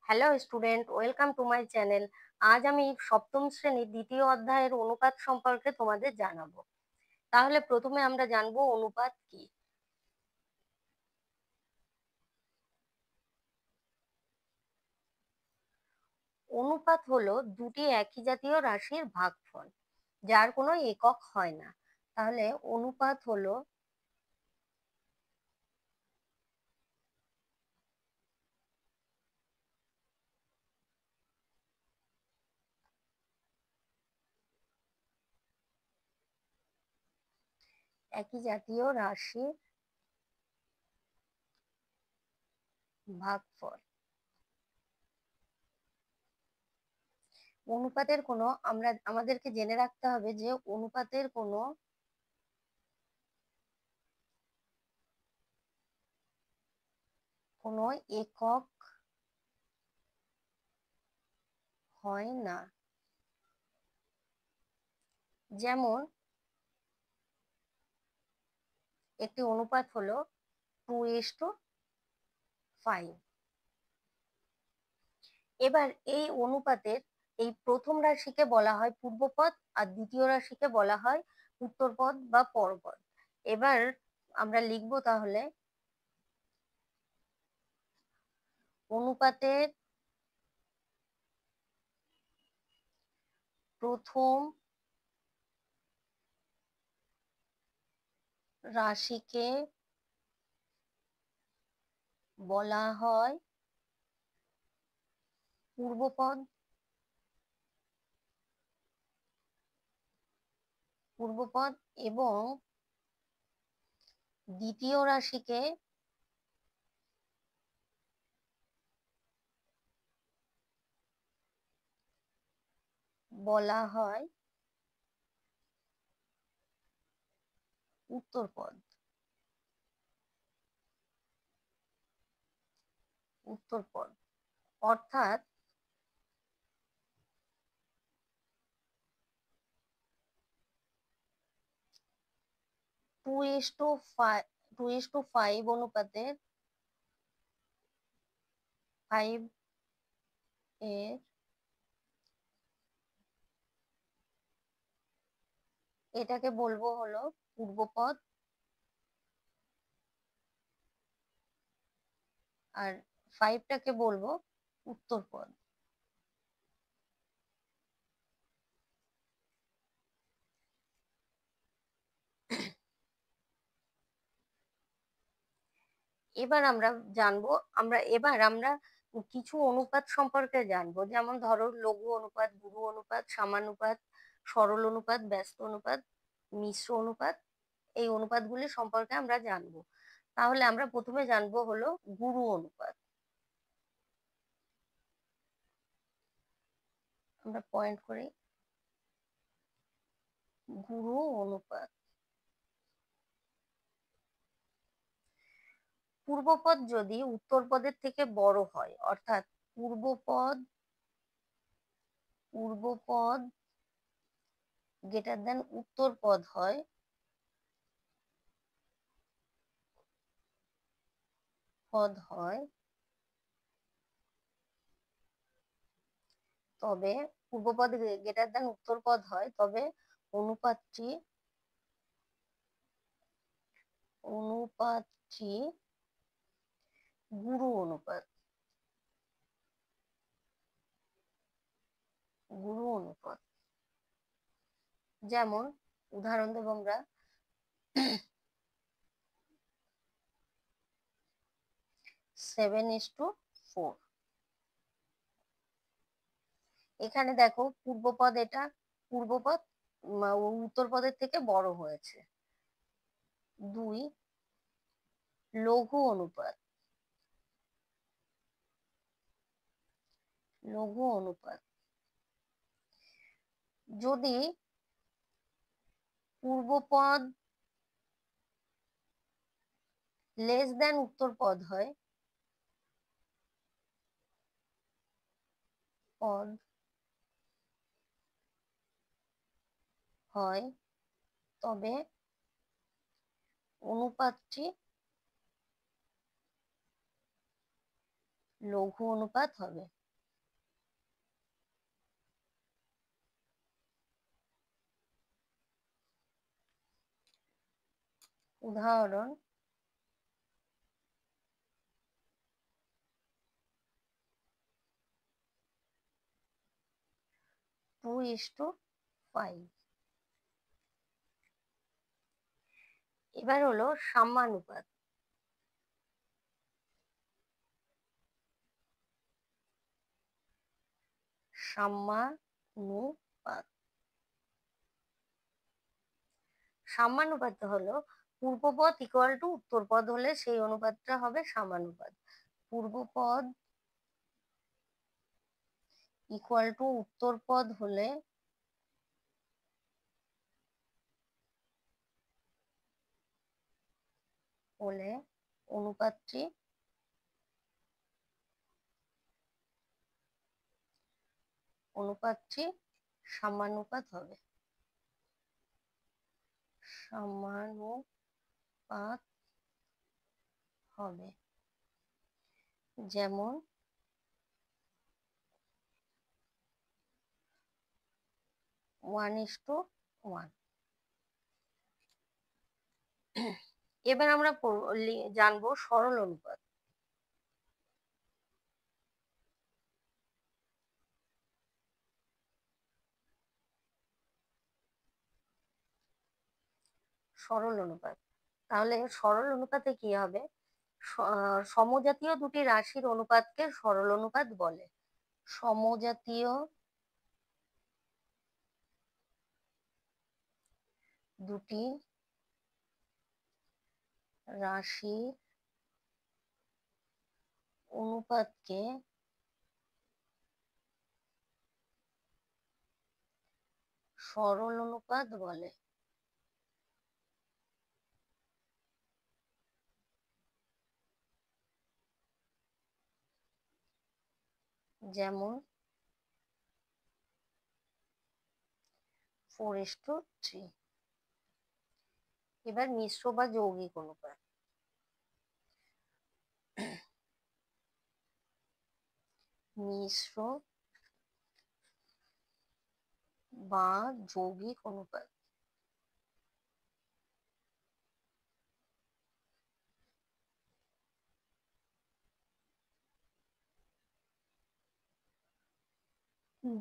Hello student, welcome to my channel. আজ আমি সপ্তম শ্রেণীর দ্বিতীয় অধ্যায়ের অনুপাত সম্পর্কে তোমাদের জানাবো। তাহলে প্রথমে আমরা জানবো অনুপাত কি। অনুপাত হলো দুটি একই জাতীয় রাশির ভাগফল, যার কোনো একক হয় না। তাহলে অনুপাত হলো একই জাতীয় রাশির ভাগফল। অনুপাতের কোনো আমাদেরকে জেনে রাখতে হবে যে অনুপাতের কোনো একক হয় না। যেমন একটি অনুপাত হলো 2:5। এবার এই অনুপাতের এই প্রথম রাশিকে বলা হয় পূর্বপদ, আর দ্বিতীয় রাশিকে বলা হয় উত্তরপদ বা পরপদ। এবার আমরা লিখব তাহলে অনুপাতের প্রথম রাশিকে বলা হয় পূর্বপদ এবং দ্বিতীয় রাশিকে বলা হয় উত্তরপদ। অর্থাৎ 2:5 অনুপাতের 5 এর এটাকে বলবো হলো পূর্বপদ, আর 5টাকে বলবো উত্তরপদ। এবার আমরা জানবো এবার আমরা কিছু অনুপাত সম্পর্কে জানবো, যেমন ধরো লঘু অনুপাত, গুরু অনুপাত, সমানুপাত, সরল অনুপাত, ব্যস্ত অনুপাত, মিশ্র অনুপাত। এই অনুপাতগুলি সম্পর্কে আমরা জানবো। তাহলে আমরা প্রথমে জানবো হলো গুরু অনুপাত। আমরা পয়েন্ট করি গুরু অনুপাত। পূর্বপদ যদি উত্তরপদের থেকে বড় হয়, অর্থাৎ পূর্বপদ গ্রেটার দেন উত্তরপদ হয়, তবে পূর্বপদ গ্রেটার দেন উত্তরপদ হয়, তবে অনুপাতটি গুরু অনুপাত। যেমন উদাহরণ দেব আমরা, 7:4। এখানে দেখো পূর্বপদ উত্তরপদের থেকে বড় হয়েছে। 2, লঘু অনুপাত। যদি পূর্বপদ লেস দেন উত্তরপদ হয়, তবে অনুপাতটি লঘু অনুপাত হবে। উদাহরণ 2:5। এবার হলো সাম্যানুপাত। সাম্যানুপাত সাম্যানুপাত হলো পূর্বপদ ইকুয়াল টু উত্তরপদ হলে সেই অনুপাতটা হবে সাম্যানুপাত। পূর্বপদ ইকুয়াল টু উত্তরপদ হলে অনুপাতটি সাম্যানুপাত হবে। সাম্যানুপাত হবে যেমন 1:1। এবার আমরা জানবো সরল অনুপাত। সরল অনুপাত, তাহলে সরল অনুপাতে কি হবে? সমজাতীয় দুটি রাশির অনুপাতকে সরল অনুপাত বলে। সমজাতীয় দুটি রাশির অনুপাতকে সরল অনুপাত বলে। যেমন 4:3। এবার মিশ্র বা যৌগিক অনুপাত। মিশ্র বা যৌগিক অনুপাত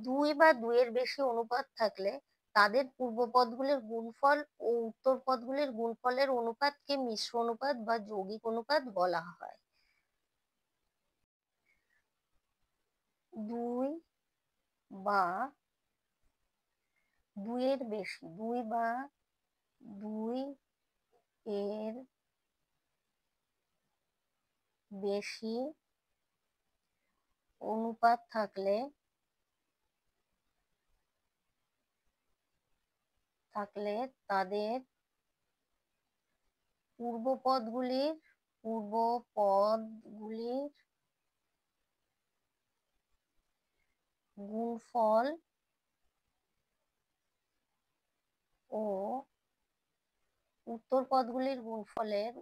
দুই বা দুইয়ের বেশি অনুপাত থাকলে তাদের পূর্বপদগুলির গুণফল ও উত্তরপদগুলির গুণফলের অনুপাতকে মিশ্র অনুপাত বা যৌগিক অনুপাত বলা হয়। দুই বা দুইয়ের বেশি, দুই বা দুই এর বেশি অনুপাত থাকলে তাদের পূর্বপদগুলির গুণফল ও উত্তরপদগুলির গুণফলের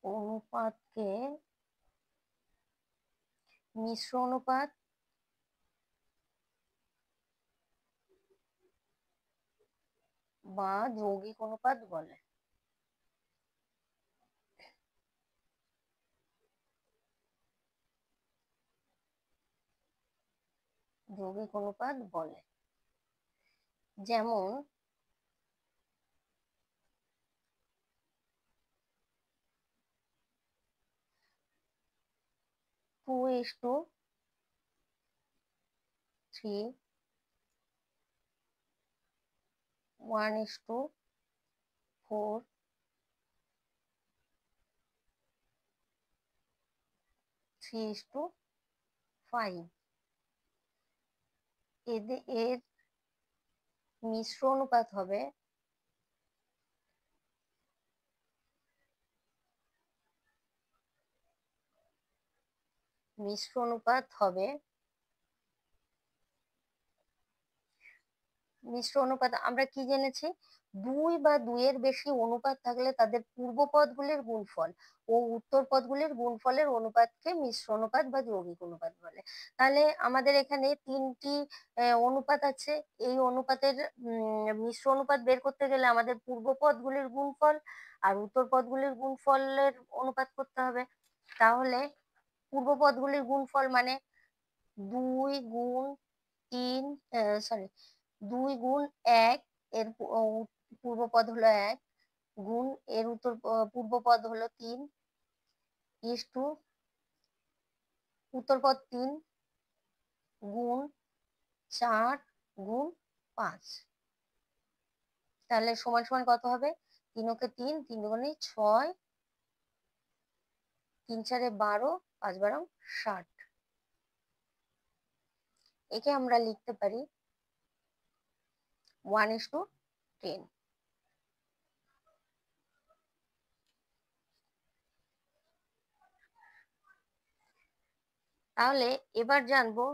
অনুপাতকে মিশ্র অনুপাত বা যৌগিক অনুপাত বলে। যেমন 2:3, 1:4, 3:5। এর মিশ্র অনুপাত হবে মিশ্র অনুপাত আমরা কি জেনেছি? দুই বা দুইয়ের বেশি অনুপাত থাকলে তাদের পূর্ব পদগুলির গুণফল ও উত্তর পদগুলির গুণফলের অনুপাতকে মিশ্র অনুপাত বা যৌগিক অনুপাত বলে। তাহলে আমাদের এখানে তিনটি অনুপাত আছে। এই অনুপাতের মিশ্র অনুপাত বের করতে গেলে আমাদের পূর্ব পদগুলির গুণফল আর উত্তর পদগুলির গুণফলের অনুপাত করতে হবে। তাহলে পূর্ব পদগুলির গুণফল মানে 2 গুণ 3, সরি 2 গুণ 1, এর পূর্ব পদ হলো 1, গুণ এর পূর্ব পদ হলো 3, ইস্টু উত্তর পদ 3, গুণ 4, গুণ 5। তাহলে সমান সমান কত হবে? 3 3, 3 দুগুণে 6, 3 4 12, 5 12 60। একে আমরা লিখতে পারি 1:10। তাহলে এবার জানবো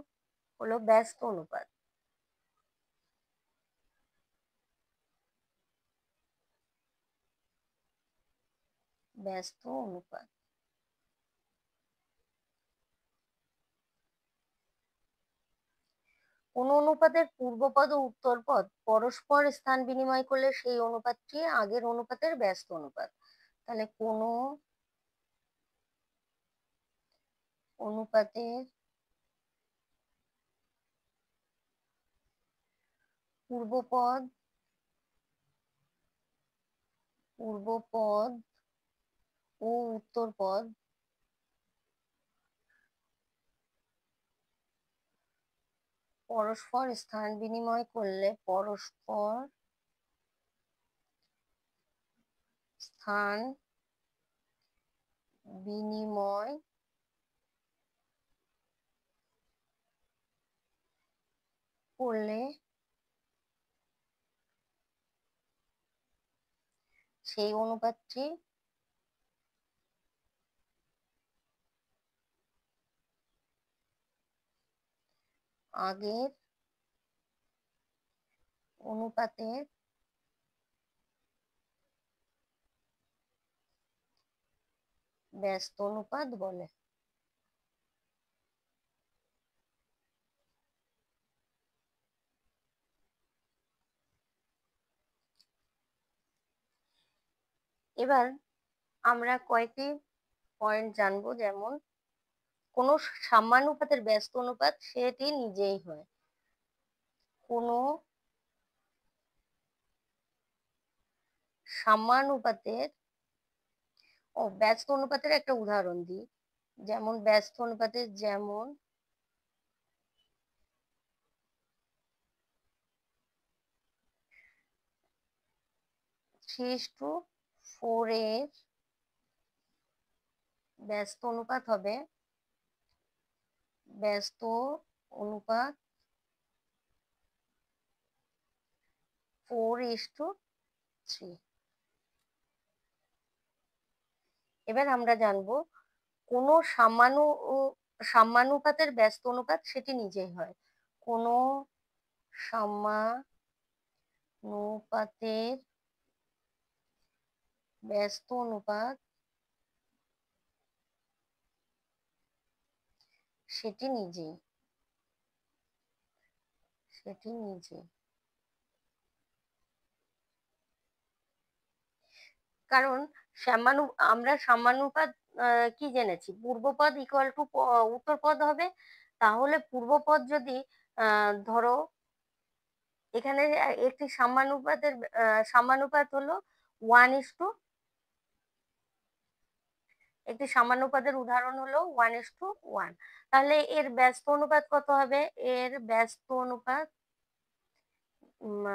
হলো ব্যস্ত অনুপাত। ব্যস্ত অনুপাত কোন অনুপাতের পূর্বপদ ও উত্তরপদ পরস্পর স্থান বিনিময় করলে সেই অনুপাতটি আগের অনুপাতের ব্যস্ত অনুপাত। তাহলে কোন অনুপাতের পূর্বপদ ও উত্তরপদ পরস্পর স্থান বিনিময় করলে সেই অনুপাতটি আগের অনুপাতের ব্যস্ত অনুপাত বলে। এবার আমরা কয়েকটি পয়েন্ট জানবো, যেমন কোন সাম্যানুপাতের ব্যস্ত অনুপাত সেটি নিজেই হয়। কোন সাম্যানুপাতের ব্যস্ত অনুপাতের একটা উদাহরণ দিই। যেমন ব্যস্ত অনুপাতের যেমন 3:4 এর ব্যস্ত অনুপাত হবে ব্যস্ত অনুপাত 4:3। এবার আমরা জানবো কোন সাম্যানুপাতের ব্যস্ত অনুপাত সেটি নিজেই হয়। কোন সাম্যানুপাতের ব্যস্ত অনুপাত সেটি নিজেই কারণ আমরা সাম্যানুপাত কি জেনেছি? পূর্বপদ ইকুয়াল টু উত্তরপদ হবে। তাহলে পূর্বপদ যদি ধরো এখানে একটি সাম্যানুপাত হলো 1:, একটি সাম্যানুপাতের উদাহরণ হলো 1:1। তাহলে এর ব্যস্ত অনুপাত কত হবে? এর ব্যস্ত অনুপাত উম,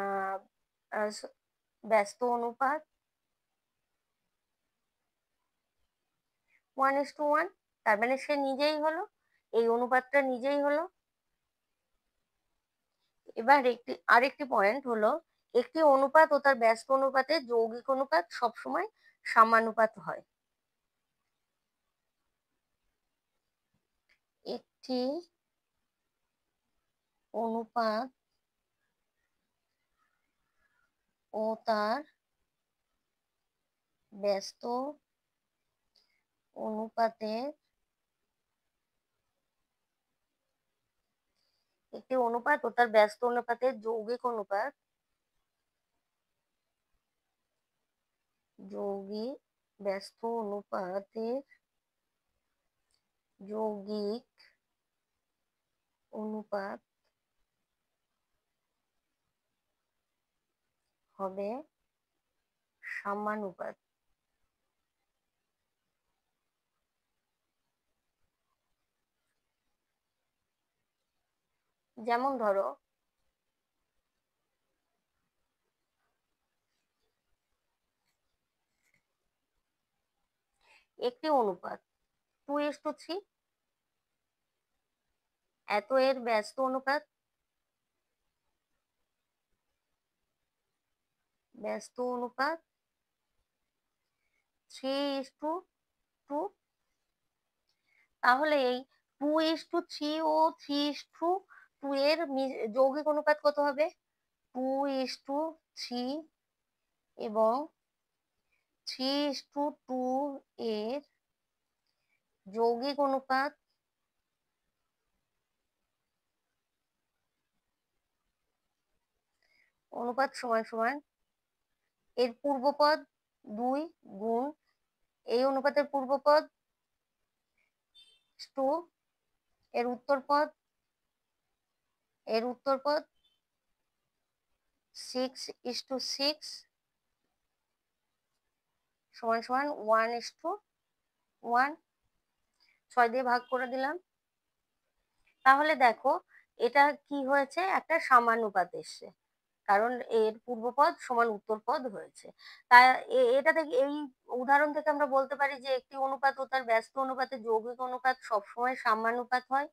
আহ, ব্যস্ত অনুপাত 1:1। তার মানে সে নিজেই হলো, এই অনুপাতটা নিজেই হলো। এবার আরেকটি পয়েন্ট হলো, একটি অনুপাত ও তার ব্যস্ত অনুপাতের যৌগিক অনুপাত সবসময় সাম্যানুপাত হয়। একটি অনুপাত ও তার ব্যস্ত অনুপাতের একটি অনুপাত ও তার ব্যস্ত অনুপাতের যৌগিক অনুপাত ব্যস্ত অনুপাতের যৌগিক অনুপাত হবে সাম্যানুপাত। যেমন ধরো একটি অনুপাত 2:3, এত এর ব্যস্ত অনুপাত 3:2। তাহলে এই 2:3 ও 3:2 এর যৌগিক অনুপাত কত হবে? 2:3 এবং 3:2 এর যৌগিক অনুপাত সমান সমান এর পূর্বপদ 2 গুণ এই অনুপাতের পূর্বপদ 2, এর উত্তরপদ 6:6 সমান সমান 1:1। 6 দিয়ে ভাগ করে দিলাম। তাহলে দেখো এটা কি হয়েছে, একটা সাম্যানুপাত এসছে, কারণ এর পূর্বপদ সমান উত্তরপদ হয়েছে। তাই এটা থেকে, এই উদাহরণ থেকে আমরা বলতে পারি যে একটি অনুপাত ও তার ব্যস্ত অনুপাতের যৌগিক অনুপাত সবসময় সাম্যানুপাত হয়।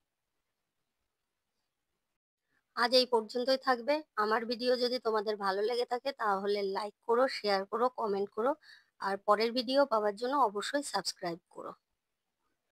আজ এই পর্যন্তই থাকবে। আমার ভিডিও যদি তোমাদের ভালো লেগে থাকে তাহলে লাইক করো, শেয়ার করো, কমেন্ট করো, আর পরের ভিডিও পাওয়ার জন্য অবশ্যই সাবস্ক্রাইব করো।